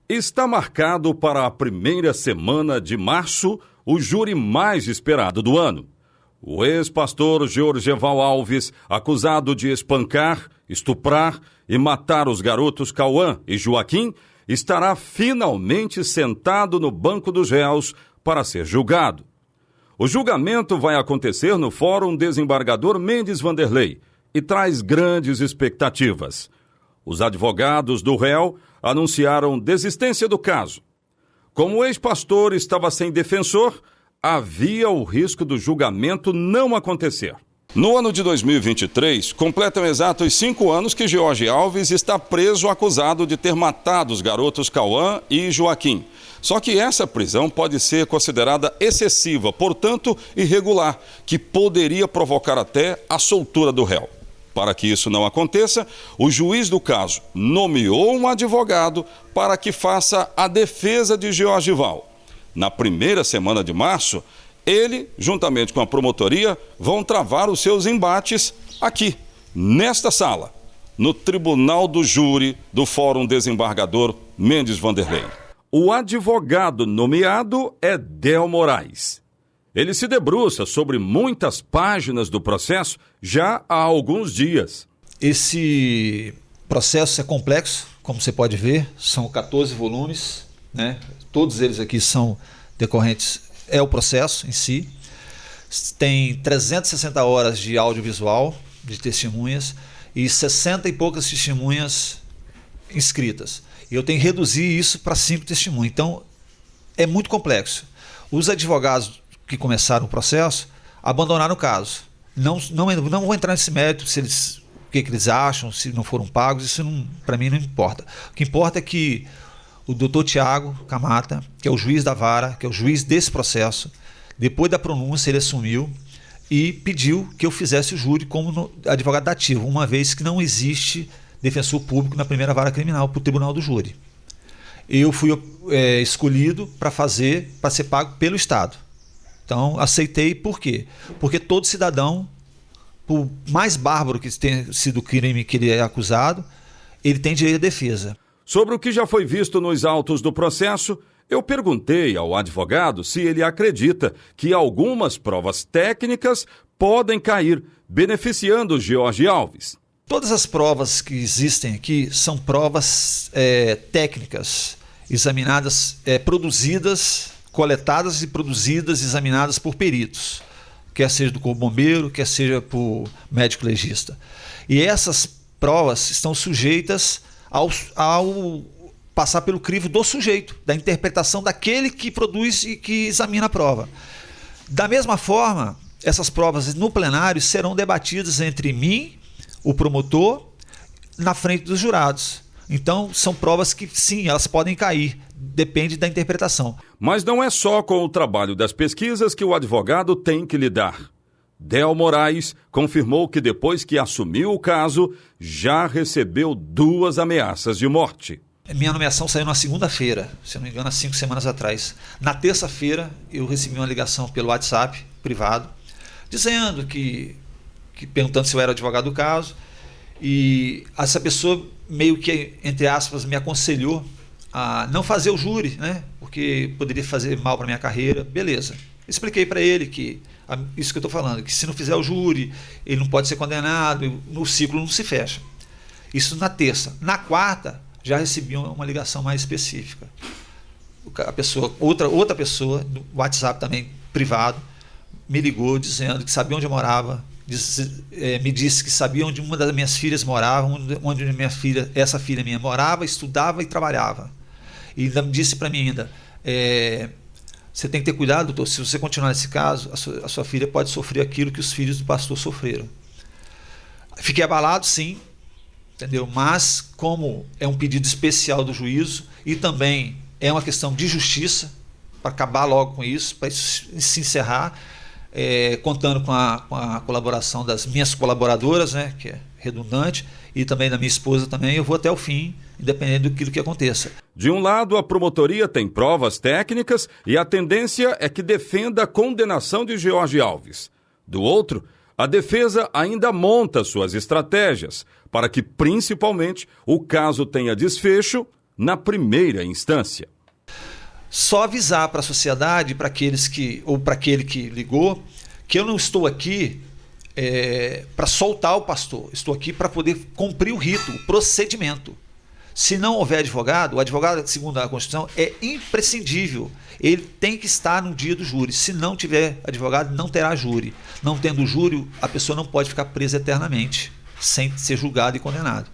Está marcado para a primeira semana de março o júri mais esperado do ano. O ex-pastor Georgeval Alves, acusado de espancar, estuprar e matar os garotos Cauã e Joaquim, estará finalmente sentado no banco dos réus para ser julgado. O julgamento vai acontecer no Fórum Desembargador Mendes Vanderlei e traz grandes expectativas. Os advogados do réu anunciaram desistência do caso. Como o ex-pastor estava sem defensor, havia o risco do julgamento não acontecer. No ano de 2023, completam exatos 5 anos que George Alves está preso acusado de ter matado os garotos Cauã e Joaquim. Só que essa prisão pode ser considerada excessiva, portanto irregular, que poderia provocar até a soltura do réu. Para que isso não aconteça, o juiz do caso nomeou um advogado para que faça a defesa de Georgeval. Na primeira semana de março, ele, juntamente com a promotoria, vão travar os seus embates aqui, nesta sala, no Tribunal do Júri do Fórum Desembargador Mendes Vanderlei. O advogado nomeado é Del Moraes. Ele se debruça sobre muitas páginas do processo já há alguns dias. Esse processo é complexo, como você pode ver, são 14 volumes, né? Todos eles aqui são decorrentes, é o processo em si. Tem 360 horas de audiovisual, de testemunhas, e 60 e poucas testemunhas inscritas. E eu tenho que reduzir isso para 5 testemunhas. Então, é muito complexo. Os advogados que começaram o processo abandonaram o caso. Não vou entrar nesse mérito, se eles, o que eles acham, se não foram pagos, isso para mim não importa. O que importa é que o doutor Tiago Camata, que é o juiz da vara, que é o juiz desse processo, depois da pronúncia ele assumiu e pediu que eu fizesse o júri como advogado dativo, uma vez que não existe defensor público na primeira vara criminal para o tribunal do júri. Eu fui escolhido para ser pago pelo Estado. Então, aceitei. Por quê? Porque todo cidadão, por mais bárbaro que tenha sido o crime que ele é acusado, ele tem direito à defesa. Sobre o que já foi visto nos autos do processo, eu perguntei ao advogado se ele acredita que algumas provas técnicas podem cair, beneficiando George Alves. Todas as provas que existem aqui são provas técnicas, examinadas, produzidas, coletadas e produzidas, examinadas por peritos, quer seja do corpo bombeiro, quer seja por médico legista. E essas provas estão sujeitas ao passar pelo crivo do sujeito, da interpretação daquele que produz e que examina a prova. Da mesma forma, essas provas no plenário serão debatidas entre mim, o promotor, na frente dos jurados. Então, são provas que, sim, elas podem cair, depende da interpretação. Mas não é só com o trabalho das pesquisas que o advogado tem que lidar. Del Moraes confirmou que depois que assumiu o caso, já recebeu 2 ameaças de morte. Minha nomeação saiu na segunda-feira, se não me engano, há 5 semanas atrás. Na terça-feira, eu recebi uma ligação pelo WhatsApp privado, dizendo perguntando se eu era advogado do caso, e essa pessoa meio que, entre aspas, me aconselhou a não fazer o júri, né? Porque poderia fazer mal para minha carreira. Beleza. Expliquei para ele que isso que eu estou falando, que se não fizer o júri, ele não pode ser condenado, o ciclo não se fecha. Isso na terça. Na quarta, já recebi uma ligação mais específica. A pessoa, outra pessoa, no WhatsApp também privado, me ligou dizendo que sabia onde eu morava, me disse que sabia onde uma das minhas filhas morava, onde essa filha minha morava, estudava e trabalhava. E ainda me disse para mim ainda, você tem que ter cuidado, doutor, se você continuar nesse caso, a sua filha pode sofrer aquilo que os filhos do pastor sofreram. Fiquei abalado, sim, entendeu? Mas como é um pedido especial do juízo e também é uma questão de justiça, para acabar logo com isso, para isso se encerrar, contando com a colaboração das minhas colaboradoras, né, que é redundante, e também da minha esposa também, eu vou até o fim, independente do que aconteça. De um lado, a promotoria tem provas técnicas e a tendência é que defenda a condenação de George Alves. Do outro, a defesa ainda monta suas estratégias para que, principalmente, o caso tenha desfecho na primeira instância. Só avisar para a sociedade, para aqueles ou para aquele que ligou, que eu não estou aqui para soltar o pastor, estou aqui para poder cumprir o rito, o procedimento. Se não houver advogado, o advogado, segundo a Constituição, é imprescindível. Ele tem que estar no dia do júri. Se não tiver advogado, não terá júri. Não tendo júri, a pessoa não pode ficar presa eternamente, sem ser julgada e condenada.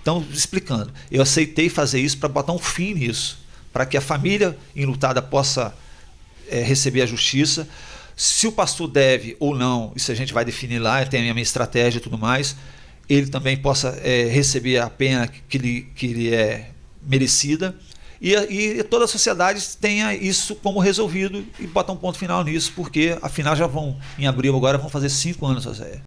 Então, explicando, eu aceitei fazer isso para botar um fim nisso, para que a família enlutada possa receber a justiça. Se o pastor deve ou não, isso a gente vai definir lá, tem a minha estratégia e tudo mais, ele também possa receber a pena que lhe é merecida, e toda a sociedade tenha isso como resolvido e botar um ponto final nisso, porque afinal já vão, em abril agora, vão fazer 5 anos, José.